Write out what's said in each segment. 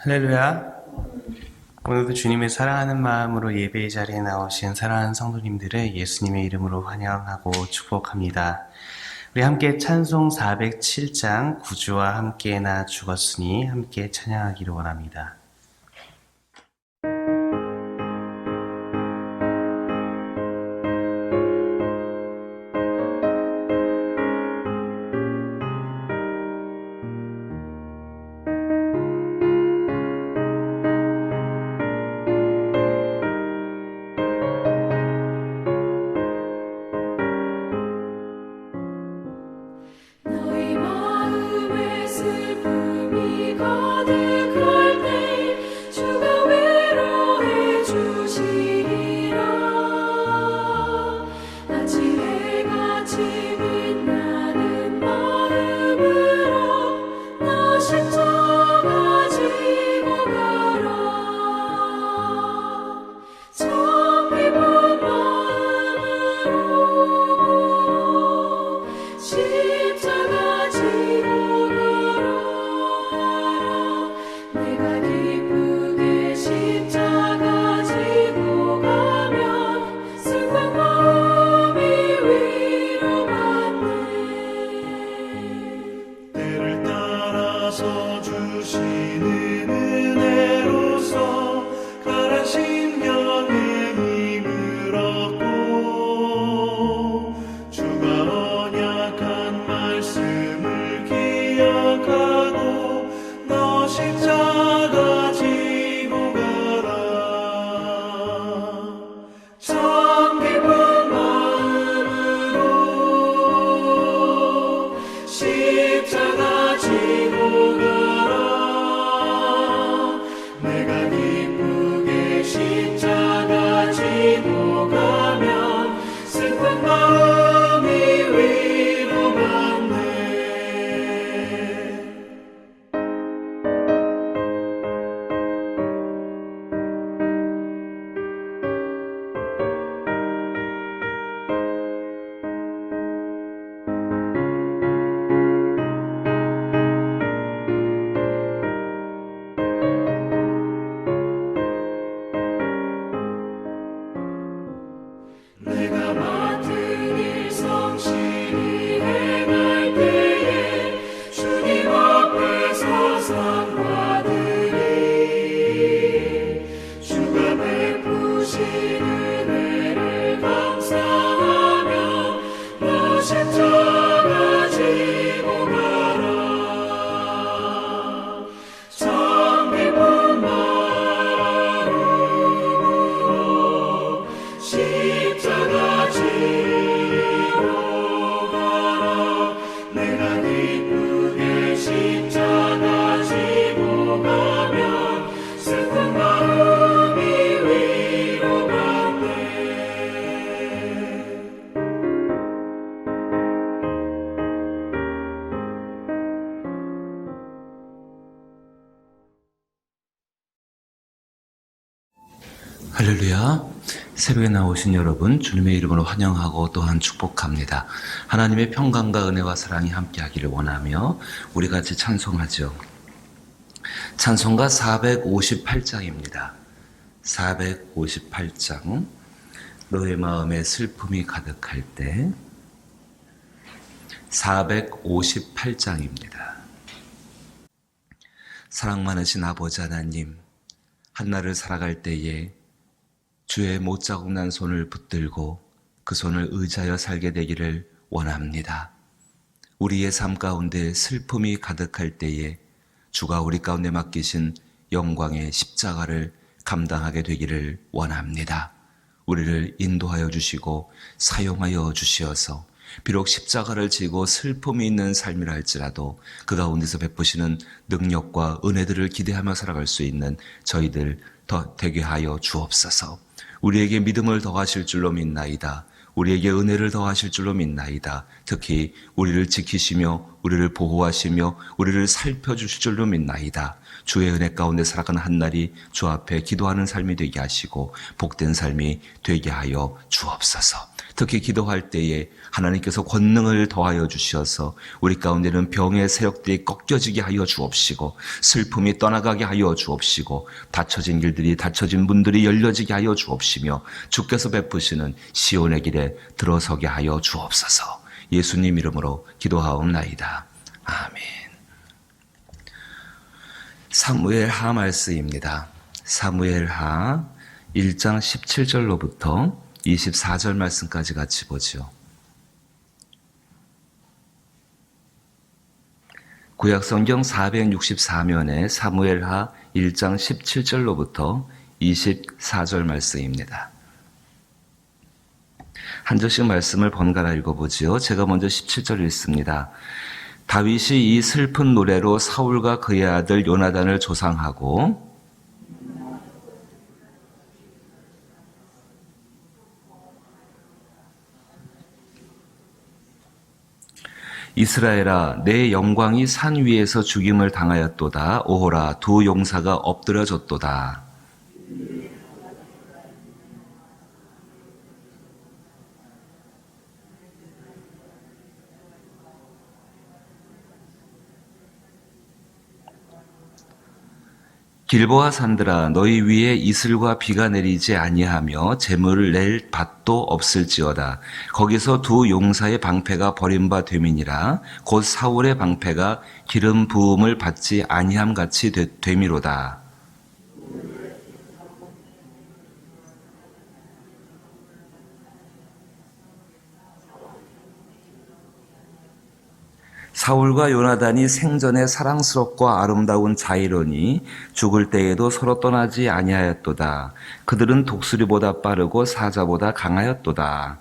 할렐루야. 오늘도 주님을 사랑하는 마음으로 예배의 자리에 나오신 사랑하는 성도님들을 예수님의 이름으로 환영하고 축복합니다. 우리 함께 찬송 407장 구주와 함께 나 죽었으니 함께 찬양하기를 원합니다. 너희 마음에 슬픔이 가득할 때 주가 위로해 주시리라. 아침 해같이 빛나는 마음으로 너 십자가 지고 가라. 참 기쁜 마음으로 십자가 지고 가라. 내가 기쁘게 십자가 지고 가면 슬픈 마음이 위로받네. 때를 따라서 주시는 은혜로서 가란 심령의 힘을 얻고 주가 언약한 말씀을 기억하고 너 십자가 지고 가라. 참 기쁜 마음으로 십자가 지고 가라. 내가 기쁘게 십자가 지고 가면 슬픈 마음이 위로받네. 내가 맡은 일 성실히 행할 때에 주님 앞에서 상 받으리. 주가 베푸신 은혜를 감사하며 너 십자가 지고 가라. 참 기쁜 마음으로 십자가 지고 가라. 내가 기쁘게 십자가 지고 가면 슬픈 마음이 위로받네. 할렐루야. 새벽에 나오신 여러분 주님의 이름으로 환영하고 또한 축복합니다. 하나님의 평강과 은혜와 사랑이 함께하기를 원하며 우리 같이 찬송하죠. 찬송가 458장입니다. 458장 너의 마음에 슬픔이 가득할 때 458장입니다. 사랑 많으신 아버지 하나님, 한날을 살아갈 때에 주의 못자국 난 손을 붙들고 그 손을 의지하여 살게 되기를 원합니다. 우리의 삶 가운데 슬픔이 가득할 때에 주가 우리 가운데 맡기신 영광의 십자가를 감당하게 되기를 원합니다. 우리를 인도하여 주시고 사용하여 주시어서 비록 십자가를 지고 슬픔이 있는 삶이라 할지라도 그 가운데서 베푸시는 능력과 은혜들을 기대하며 살아갈 수 있는 저희들 더 되게 하여 주옵소서. 우리에게 믿음을 더하실 줄로 믿나이다. 우리에게 은혜를 더하실 줄로 믿나이다. 특히 우리를 지키시며 우리를 보호하시며 우리를 살펴주실 줄로 믿나이다. 주의 은혜 가운데 살아가는 한날이 주 앞에 기도하는 삶이 되게 하시고 복된 삶이 되게 하여 주옵소서. 특히 기도할 때에 하나님께서 권능을 더하여 주셔서 우리 가운데는 병의 세력들이 꺾여지게 하여 주옵시고 슬픔이 떠나가게 하여 주옵시고 닫혀진 길들이 닫혀진 문들이 열려지게 하여 주옵시며 주께서 베푸시는 시온의 길에 들어서게 하여 주옵소서. 예수님 이름으로 기도하옵나이다. 아멘. 사무엘하 말씀입니다. 사무엘하 1장 17절로부터 24절 말씀까지 같이 보죠. 구약성경 464면에 사무엘하 1장 17절로부터 24절 말씀입니다. 한 절씩 말씀을 번갈아 읽어보지요. 제가 먼저 17절 읽습니다. 다윗이 이 슬픈 노래로 사울과 그의 아들 요나단을 조상하고 이스라엘아 내 영광이 산 위에서 죽임을 당하였도다. 오호라 두 용사가 엎드려졌도다. 길보아 산들아 너희 위에 이슬과 비가 내리지 아니하며 재물을 낼 밭도 없을지어다. 거기서 두 용사의 방패가 버린 바 됨이니라. 곧 사울의 방패가 기름 부음을 받지 아니함 같이 됨이로다. 사울과 요나단이 생전에 사랑스럽고 아름다운 자이로니 죽을 때에도 서로 떠나지 아니하였도다. 그들은 독수리보다 빠르고 사자보다 강하였도다.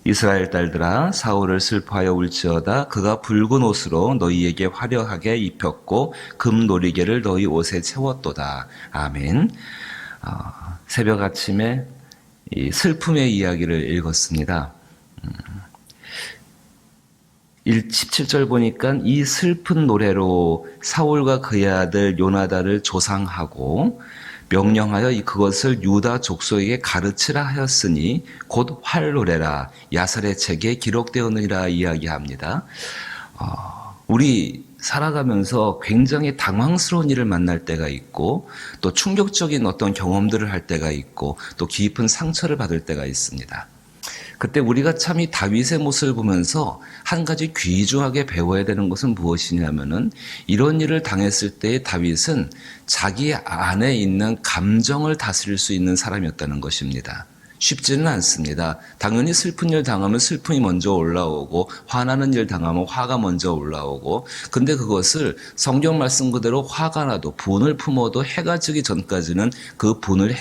이스라엘 딸들아 사울을 슬퍼하여 울지어다. 그가 붉은 옷으로 너희에게 화려하게 입혔고 금 놀이개를 너희 옷에 채웠도다. 아멘. 새벽 아침에 이 슬픔의 이야기를 읽었습니다. 17절 보니까 이 슬픈 노래로 사울과 그의 아들 요나단을 조상하고 명령하여 그것을 유다 족속에게 가르치라 하였으니 곧 활노래라 야살의 책에 기록되었느니라 이야기합니다. 우리 살아가면서 굉장히 당황스러운 일을 만날 때가 있고 또 충격적인 어떤 경험들을 할 때가 있고 또 깊은 상처를 받을 때가 있습니다. 그때 우리가 참 이 다윗의 모습을 보면서 한 가지 귀중하게 배워야 되는 것은 무엇이냐면은 이런 일을 당했을 때 다윗은 자기 안에 있는 감정을 다스릴 수 있는 사람이었다는 것입니다. 쉽지는 않습니다. 당연히 슬픈 일 당하면 슬픔이 먼저 올라오고 화나는 일 당하면 화가 먼저 올라오고 근데 그것을 성경 말씀 그대로 화가 나도 분을 품어도 해가 지기 전까지는 그 분을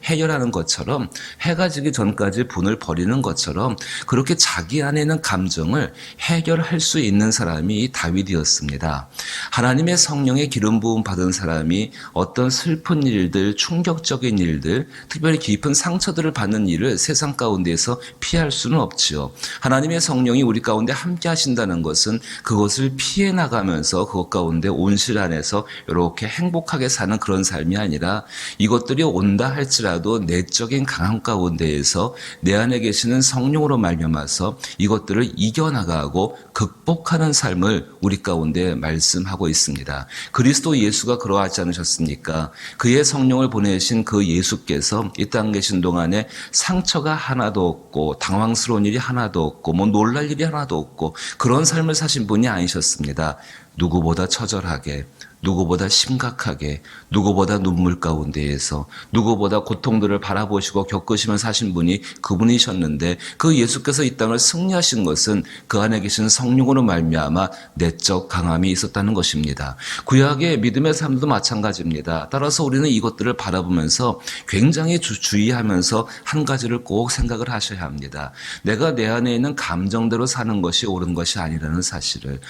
해결하는 것처럼 해가 지기 전까지 분을 버리는 것처럼 그렇게 자기 안에 있는 감정을 해결할 수 있는 사람이 다윗이었습니다. 하나님의 성령의 기름 부음 받은 사람이 어떤 슬픈 일들, 충격적인 일들, 특별히 깊은 상처들 을 받는 일을 세상 가운데에서 피할 수는 없지요. 하나님의 성령이 우리 가운데 함께 하신다는 것은 그것을 피해 나가면서 그것 가운데 온실 안에서 이렇게 행복하게 사는 그런 삶이 아니라 이것들이 온다 할지라도 내적인 강함 가운데에서 내 안에 계시는 성령으로 말미암아서 이것들을 이겨나가고 극복하는 삶을 우리 가운데 말씀하고 있습니다. 그리스도 예수가 그러하지 않으셨습니까? 그의 성령을 보내신 그 예수께서 이 땅에 계신 동안 안에 상처가 하나도 없고 당황스러운 일이 하나도 없고 뭐 놀랄 일이 하나도 없고 그런 삶을 사신 분이 아니셨습니다. 누구보다 처절하게 누구보다 심각하게 누구보다 눈물 가운데에서 누구보다 고통들을 바라보시고 겪으시며 사신 분이 그분이셨는데 그 예수께서 이 땅을 승리하신 것은 그 안에 계신 성령으로 말미암아 내적 강함이 있었다는 것입니다. 구약의 믿음의 삶도 마찬가지입니다. 따라서 우리는 이것들을 바라보면서 굉장히 주의하면서 한 가지를 꼭 생각을 하셔야 합니다. 내가 내 안에 있는 감정대로 사는 것이 옳은 것이 아니라는 사실을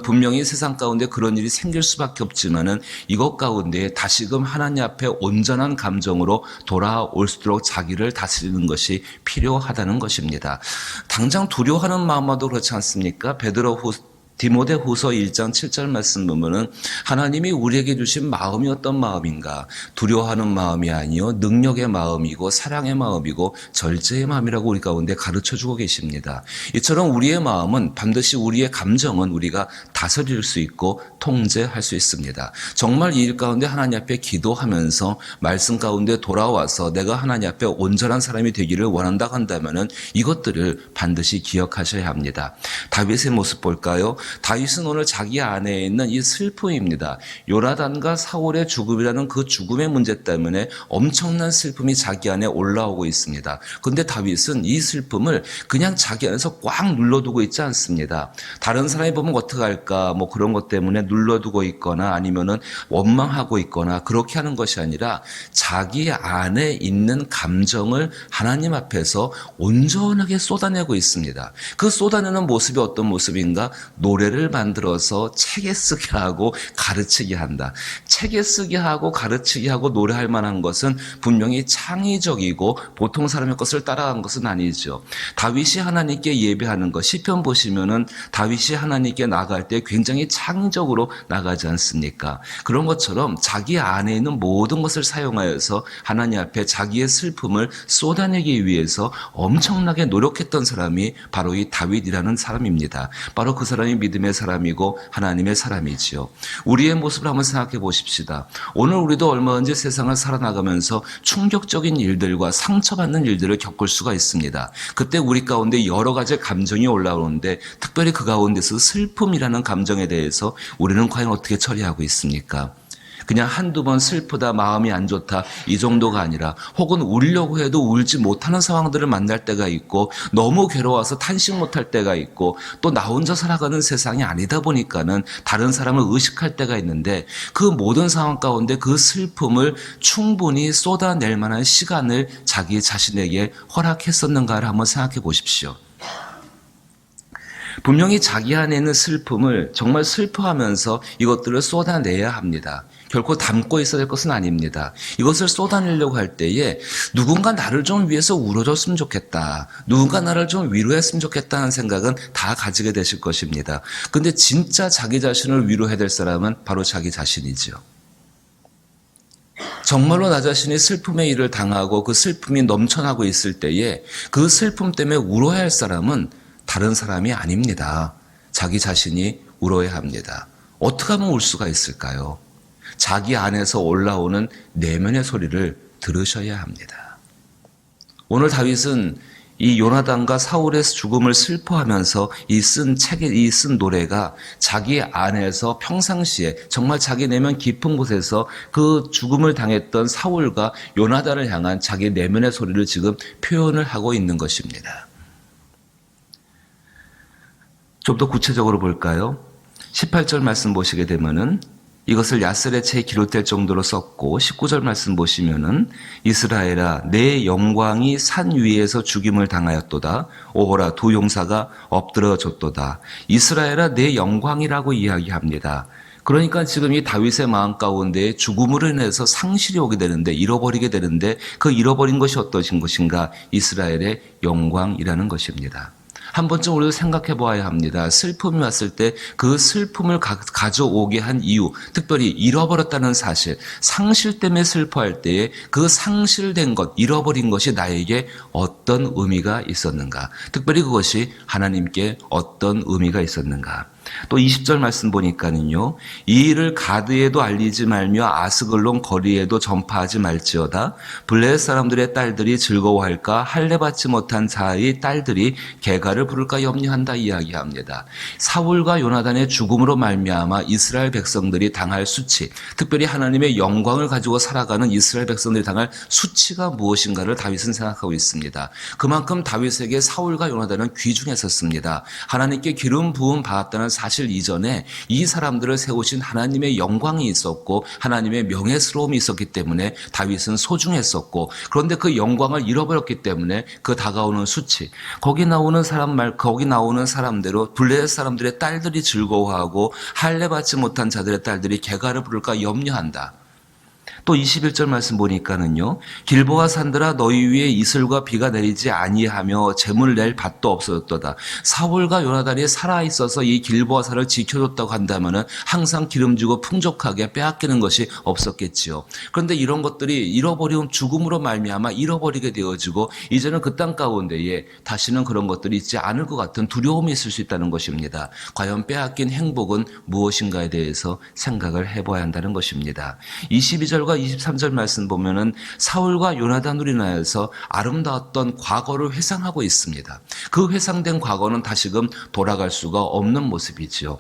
분명히 세상 가운데 그런 일이 생길 수밖에 없지만은 이것 가운데 다시금 하나님 앞에 온전한 감정으로 돌아올 수 있도록 자기를 다스리는 것이 필요하다는 것입니다. 당장 두려워하는 마음만도 그렇지 않습니까? 베드로후서 디모데후서 1장 7절 말씀 보면은 하나님이 우리에게 주신 마음이 어떤 마음인가? 두려워하는 마음이 아니요 능력의 마음이고 사랑의 마음이고 절제의 마음이라고 우리 가운데 가르쳐주고 계십니다. 이처럼 우리의 마음은 반드시 우리의 감정은 우리가 다스릴 수 있고 통제할 수 있습니다. 정말 이 일 가운데 하나님 앞에 기도하면서 말씀 가운데 돌아와서 내가 하나님 앞에 온전한 사람이 되기를 원한다 한다면은 이것들을 반드시 기억하셔야 합니다. 다윗의 모습 볼까요? 다윗은 오늘 자기 안에 있는 이 슬픔입니다. 요나단과 사울의 죽음이라는 그 죽음의 문제 때문에 엄청난 슬픔이 자기 안에 올라오고 있습니다. 그런데 다윗은 이 슬픔을 그냥 자기 안에서 꽉 눌러두고 있지 않습니다. 다른 사람이 보면 어떻게 할까 뭐 그런 것 때문에 눌러두고 있거나 아니면은 원망하고 있거나 그렇게 하는 것이 아니라 자기 안에 있는 감정을 하나님 앞에서 온전하게 쏟아내고 있습니다. 그 쏟아내는 모습이 어떤 모습인가? 노래를 만들어서 책에 쓰게 하고 가르치게 한다. 책에 쓰게 하고 가르치게 하고 노래할 만한 것은 분명히 창의적이고 보통 사람의 것을 따라간 것은 아니죠. 다윗이 하나님께 예배하는 것, 시편 보시면은 다윗이 하나님께 나갈 때 굉장히 창의적으로 나가지 않습니까? 그런 것처럼 자기 안에 있는 모든 것을 사용하여서 하나님 앞에 자기의 슬픔을 쏟아내기 위해서 엄청나게 노력했던 사람이 바로 이 다윗이라는 사람입니다. 바로 그 사람이 믿음의 사람이고 하나님의 사람이지요. 우리의 모습을 한번 생각해 보십시다. 오늘 우리도 얼마든지 세상을 살아나가면서 충격적인 일들과 상처받는 일들을 겪을 수가 있습니다. 그때 우리 가운데 여러 가지 감정이 올라오는데 특별히 그 가운데서 슬픔이라는 감정에 대해서 우리는 과연 어떻게 처리하고 있습니까? 그냥 한두 번 슬프다, 마음이 안 좋다 이 정도가 아니라 혹은 울려고 해도 울지 못하는 상황들을 만날 때가 있고 너무 괴로워서 탄식 못할 때가 있고 또 나 혼자 살아가는 세상이 아니다 보니까는 다른 사람을 의식할 때가 있는데 그 모든 상황 가운데 그 슬픔을 충분히 쏟아낼 만한 시간을 자기 자신에게 허락했었는가를 한번 생각해 보십시오. 분명히 자기 안에 있는 슬픔을 정말 슬퍼하면서 이것들을 쏟아내야 합니다. 결코 담고 있어야 될 것은 아닙니다. 이것을 쏟아내려고 할 때에 누군가 나를 좀 위해서 울어줬으면 좋겠다. 누군가 나를 좀 위로했으면 좋겠다는 생각은 다 가지게 되실 것입니다. 근데 진짜 자기 자신을 위로해야 될 사람은 바로 자기 자신이죠. 정말로 나 자신이 슬픔의 일을 당하고 그 슬픔이 넘쳐나고 있을 때에 그 슬픔 때문에 울어야 할 사람은 다른 사람이 아닙니다. 자기 자신이 울어야 합니다. 어떻게 하면 울 수가 있을까요? 자기 안에서 올라오는 내면의 소리를 들으셔야 합니다. 오늘 다윗은 이 요나단과 사울의 죽음을 슬퍼하면서 이 쓴 노래가 자기 안에서 평상시에 정말 자기 내면 깊은 곳에서 그 죽음을 당했던 사울과 요나단을 향한 자기 내면의 소리를 지금 표현을 하고 있는 것입니다. 좀 더 구체적으로 볼까요? 18절 말씀 보시게 되면은 이것을 야스레체에 기록될 정도로 썼고 19절 말씀 보시면은 이스라엘아 내 영광이 산 위에서 죽임을 당하였도다. 오호라 두 용사가 엎드러졌도다. 이스라엘아 내 영광이라고 이야기합니다. 그러니까 지금 이 다윗의 마음 가운데 죽음으로 인해서 상실이 오게 되는데 잃어버리게 되는데 그 잃어버린 것이 어떠신 것인가? 이스라엘의 영광이라는 것입니다. 한 번쯤 우리도 생각해 보아야 합니다. 슬픔이 왔을 때 그 슬픔을 가져오게 한 이유, 특별히 잃어버렸다는 사실, 상실 때문에 슬퍼할 때에 그 상실된 것, 잃어버린 것이 나에게 어떤 의미가 있었는가? 특별히 그것이 하나님께 어떤 의미가 있었는가? 또 20절 말씀 보니까는요. 이 일을 가드에도 알리지 말며 아스글론 거리에도 전파하지 말지어다. 블레셋 사람들의 딸들이 즐거워할까? 할례 받지 못한 자의 딸들이 개가를 부를까 염려한다 이야기합니다. 사울과 요나단의 죽음으로 말미암아 이스라엘 백성들이 당할 수치, 특별히 하나님의 영광을 가지고 살아가는 이스라엘 백성들이 당할 수치가 무엇인가를 다윗은 생각하고 있습니다. 그만큼 다윗에게 사울과 요나단은 귀중했었습니다. 하나님께 기름 부음 받았다는 사실 이전에 이 사람들을 세우신 하나님의 영광이 있었고 하나님의 명예스러움이 있었기 때문에 다윗은 소중했었고, 그런데 그 영광을 잃어버렸기 때문에 그 다가오는 수치, 거기 나오는 사람대로 블레셋 사람들의 딸들이 즐거워하고 할례 받지 못한 자들의 딸들이 개가를 부를까 염려한다. 또 21절 말씀 보니까는요. 길보아 산들아 너희 위에 이슬과 비가 내리지 아니하며 재물 낼 밭도 없어졌도다. 사울과 요나단이 살아있어서 이 길보아 산을 지켜줬다고 한다면은 항상 기름지고 풍족하게 빼앗기는 것이 없었겠지요. 그런데 이런 것들이 잃어버리면 죽음으로 말미암아 잃어버리게 되어지고 이제는 그 땅 가운데에 다시는 그런 것들이 있지 않을 것 같은 두려움이 있을 수 있다는 것입니다. 과연 빼앗긴 행복은 무엇인가에 대해서 생각을 해봐야 한다는 것입니다. 22절과 23절 말씀 보면은 사울과 요나단으로 인하여서 아름다웠던 과거를 회상하고 있습니다. 그 회상된 과거는 다시금 돌아갈 수가 없는 모습이지요.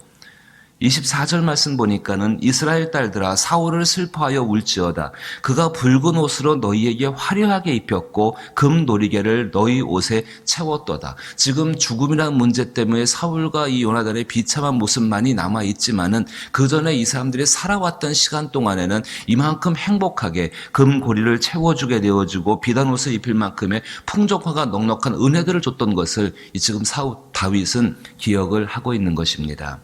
24절 말씀 보니까는 이스라엘 딸들아 사울을 슬퍼하여 울지어다. 그가 붉은 옷으로 너희에게 화려하게 입혔고 금 놀이개를 너희 옷에 채웠도다. 지금 죽음이라는 문제 때문에 사울과 이 요나단의 비참한 모습만이 남아있지만은 그 전에 이 사람들이 살아왔던 시간 동안에는 이만큼 행복하게 금고리를 채워주게 되어주고 비단 옷을 입힐 만큼의 풍족화가 넉넉한 은혜들을 줬던 것을 지금 다윗은 기억을 하고 있는 것입니다.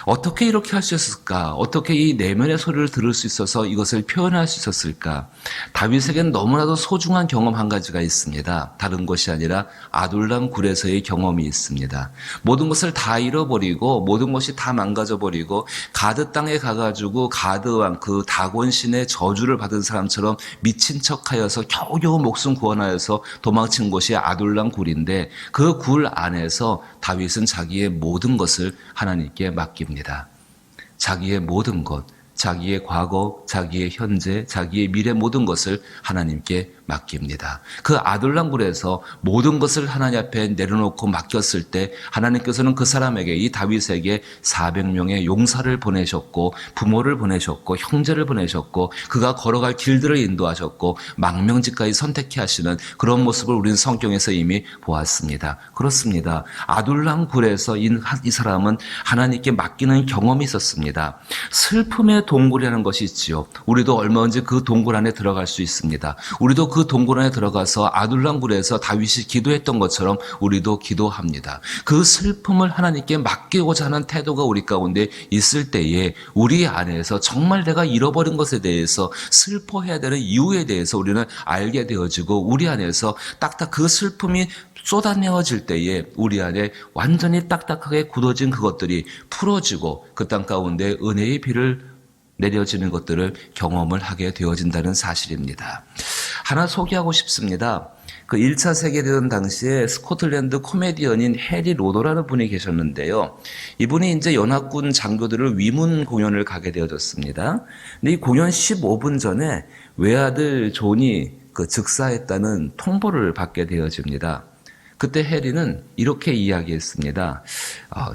어떻게 이렇게 할 수 있었을까? 어떻게 이 내면의 소리를 들을 수 있어서 이것을 표현할 수 있었을까? 다윗에게는 너무나도 소중한 경험 한 가지가 있습니다. 다른 것이 아니라 아둘람 굴에서의 경험이 있습니다. 모든 것을 다 잃어버리고 모든 것이 다 망가져버리고 가드 땅에 가가지고 가드 왕 그 다곤 신의 저주를 받은 사람처럼 미친 척하여서 겨우겨우 목숨 구원하여서 도망친 곳이 아둘람 굴인데 그 굴 안에서 다윗은 자기의 모든 것을 하나님께 맡깁니다. 자기의 모든 것, 자기의 과거, 자기의 현재, 자기의 미래 모든 것을 하나님께 맡깁니다. 그 아둘람굴에서 모든 것을 하나님 앞에 내려놓고 맡겼을 때 하나님께서는 그 사람에게 이 다윗에게 400명의 용사를 보내셨고 부모를 보내셨고 형제를 보내셨고 그가 걸어갈 길들을 인도하셨고 망명지까지 선택해 하시는 그런 모습을 우리는 성경에서 이미 보았습니다. 그렇습니다. 아둘람굴에서 이 사람은 하나님께 맡기는 경험이 있었습니다. 슬픔의 동굴이라는 것이 있지요. 우리도 얼마든지 그 동굴 안에 들어갈 수 있습니다. 우리도 그 동굴 안에 들어가서 아둘람굴에서 다윗이 기도했던 것처럼 우리도 기도합니다. 그 슬픔을 하나님께 맡기고자 하는 태도가 우리 가운데 있을 때에 우리 안에서 정말 내가 잃어버린 것에 대해서 슬퍼해야 되는 이유에 대해서 우리는 알게 되어지고 우리 안에서 딱딱 그 슬픔이 쏟아내어질 때에 우리 안에 완전히 딱딱하게 굳어진 그것들이 풀어지고 그 땅 가운데 은혜의 비를 내려지는 것들을 경험을 하게 되어진다는 사실입니다. 하나 소개하고 싶습니다. 그 1차 세계대전 당시에 스코틀랜드 코미디언인 해리 로더라는 분이 계셨는데요. 이분이 이제 연합군 장교들을 위문 공연을 가게 되어졌습니다. 근데 이 공연 15분 전에 외아들 존이 그 즉사했다는 통보를 받게 되어집니다. 그때 해리는 이렇게 이야기했습니다.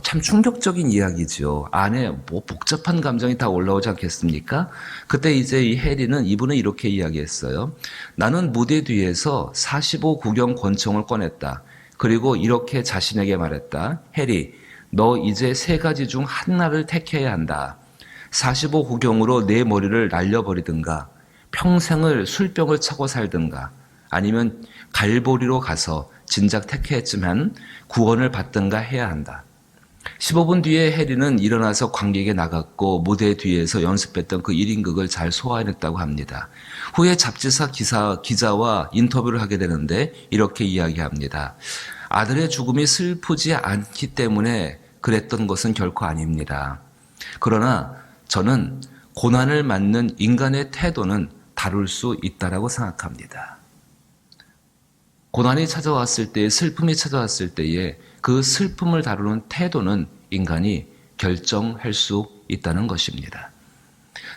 참 충격적인 이야기죠. 안에 뭐 복잡한 감정이 다 올라오지 않겠습니까? 그때 이제 이분은 이렇게 이야기했어요. 나는 무대 뒤에서 45 구경 권총을 꺼냈다. 그리고 이렇게 자신에게 말했다. 해리, 너 이제 세 가지 중 하나를 택해야 한다. 45 구경으로 내 머리를 날려버리든가, 평생을 술병을 차고 살든가, 아니면 갈보리로 가서 진작 택했지만 구원을 받든가 해야 한다. 15분 뒤에 해리는 일어나서 관객에 나갔고 무대 뒤에서 연습했던 그 1인극을 잘 소화해냈다고 합니다. 후에 잡지사 기자와 인터뷰를 하게 되는데 이렇게 이야기합니다. 아들의 죽음이 슬프지 않기 때문에 그랬던 것은 결코 아닙니다. 그러나 저는 고난을 맞는 인간의 태도는 다룰 수 있다라고 생각합니다. 고난이 찾아왔을 때, 슬픔이 찾아왔을 때에 그 슬픔을 다루는 태도는 인간이 결정할 수 있다는 것입니다.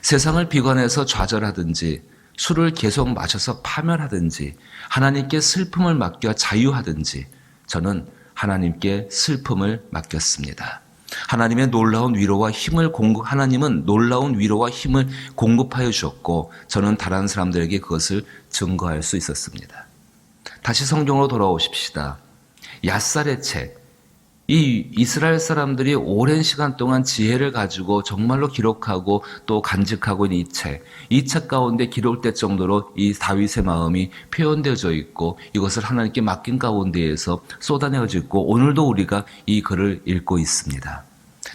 세상을 비관해서 좌절하든지 술을 계속 마셔서 파멸하든지 하나님께 슬픔을 맡겨 자유하든지 저는 하나님께 슬픔을 맡겼습니다. 하나님은 놀라운 위로와 힘을 공급하여 주셨고 저는 다른 사람들에게 그것을 증거할 수 있었습니다. 다시 성경으로 돌아오십시다. 얏살의 책. 이 이스라엘 사람들이 오랜 시간 동안 지혜를 가지고 정말로 기록하고 또 간직하고 있는 이 책 가운데 기록될 정도로 이 다윗의 마음이 표현되어져 있고 이것을 하나님께 맡긴 가운데에서 쏟아내어져 있고 오늘도 우리가 이 글을 읽고 있습니다.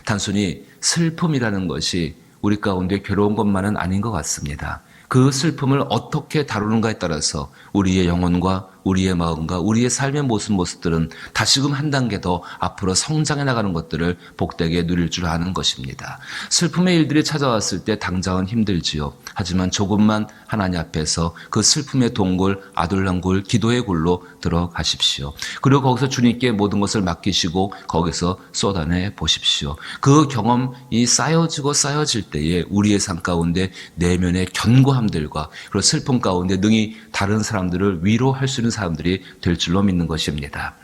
단순히 슬픔이라는 것이 우리 가운데 괴로운 것만은 아닌 것 같습니다. 그 슬픔을 어떻게 다루는가에 따라서 우리의 영혼과 우리의 마음과 우리의 삶의 모습들은 다시금 한 단계 더 앞으로 성장해 나가는 것들을 복되게 누릴 줄 아는 것입니다. 슬픔의 일들이 찾아왔을 때 당장은 힘들지요. 하지만 조금만 하나님 앞에서 그 슬픔의 동굴, 아둘랑굴, 기도의 굴로 들어가십시오. 그리고 거기서 주님께 모든 것을 맡기시고 거기서 쏟아내 보십시오. 그 경험이 쌓여질 때에 우리의 삶 가운데 내면의 견고함들과 그리고 슬픔 가운데 능히 다른 사람들을 위로할 수 있는 사람들이 될 줄로 믿는 것입니다.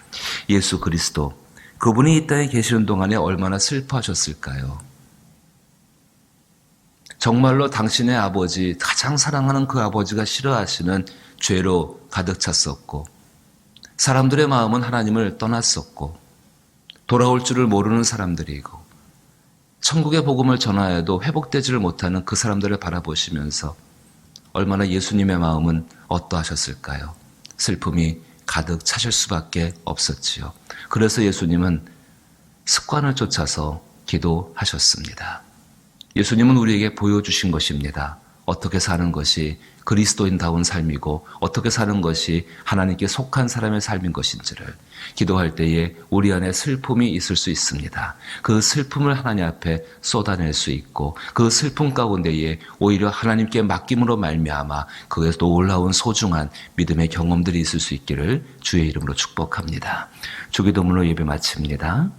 예수 그리스도, 그분이 이 땅에 계시는 동안에 얼마나 슬퍼하셨을까요? 정말로 당신의 아버지, 가장 사랑하는 그 아버지가 싫어하시는 죄로 가득 찼었고, 사람들의 마음은 하나님을 떠났었고, 돌아올 줄을 모르는 사람들이고, 천국의 복음을 전하여도 회복되지를 못하는 그 사람들을 바라보시면서 얼마나 예수님의 마음은 어떠하셨을까요? 슬픔이 가득 차실 수밖에 없었지요. 그래서 예수님은 습관을 쫓아서 기도하셨습니다. 예수님은 우리에게 보여주신 것입니다. 어떻게 사는 것이 그리스도인다운 삶이고 어떻게 사는 것이 하나님께 속한 사람의 삶인 것인지를 기도할 때에 우리 안에 슬픔이 있을 수 있습니다. 그 슬픔을 하나님 앞에 쏟아낼 수 있고 그 슬픔 가운데에 오히려 하나님께 맡김으로 말미암아 그에서 놀라운 소중한 믿음의 경험들이 있을 수 있기를 주의 이름으로 축복합니다. 주기도문으로 예배 마칩니다.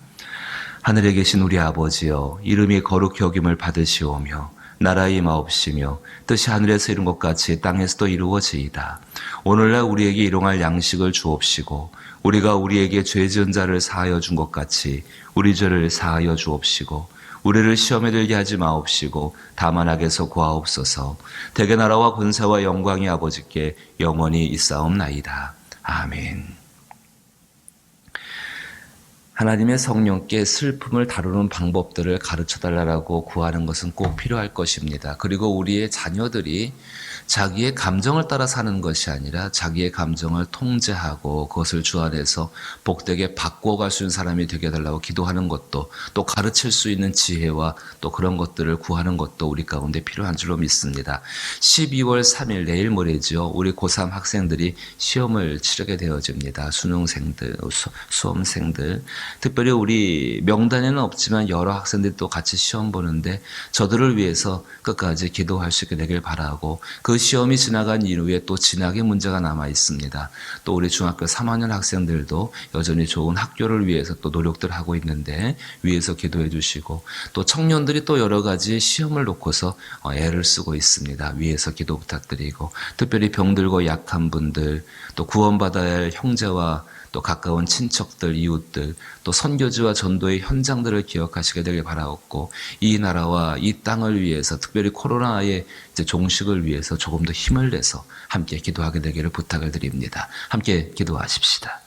하늘에 계신 우리 아버지여, 이름이 거룩히 여김을 받으시오며 나라의 임하옵시며 뜻이 하늘에서 이룬 것 같이 땅에서도 이루어지이다. 오늘날 우리에게 일용할 양식을 주옵시고 우리가 우리에게 죄 지은 자를 사하여 준 것 같이 우리 죄를 사하여 주옵시고 우리를 시험에 들게 하지 마옵시고 다만 악에서 구하옵소서. 대개 나라와 권세와 영광이 아버지께 영원히 있사옵나이다. 아멘. 하나님의 성령께 슬픔을 다루는 방법들을 가르쳐달라고 구하는 것은 꼭 필요할 것입니다. 그리고 우리의 자녀들이 자기의 감정을 따라 사는 것이 아니라 자기의 감정을 통제하고 그것을 주 안에서 복되게 바꿔갈 수 있는 사람이 되게 해달라고 기도하는 것도, 또 가르칠 수 있는 지혜와 또 그런 것들을 구하는 것도 우리 가운데 필요한 줄로 믿습니다. 12월 3일 내일 모레지요. 우리 고3 학생들이 시험을 치르게 되어집니다. 수능생들, 수험생들. 특별히 우리 명단에는 없지만 여러 학생들이 또 같이 시험 보는데 저들을 위해서 끝까지 기도할 수 있게 되길 바라고, 그 시험이 지나간 이후에 또 진학의 문제가 남아 있습니다. 또 우리 중학교 3학년 학생들도 여전히 좋은 학교를 위해서 또 노력들 하고 있는데 위해서 기도해 주시고, 또 청년들이 또 여러 가지 시험을 놓고서 애를 쓰고 있습니다. 위해서 기도 부탁드리고, 특별히 병들고 약한 분들, 또 구원받아야 할 형제와 또 가까운 친척들, 이웃들, 또 선교지와 전도의 현장들을 기억하시게 되길 바라옵고, 이 나라와 이 땅을 위해서, 특별히 코로나의 이제 종식을 위해서 조금 더 힘을 내서 함께 기도하게 되기를 부탁을 드립니다. 함께 기도하십시다.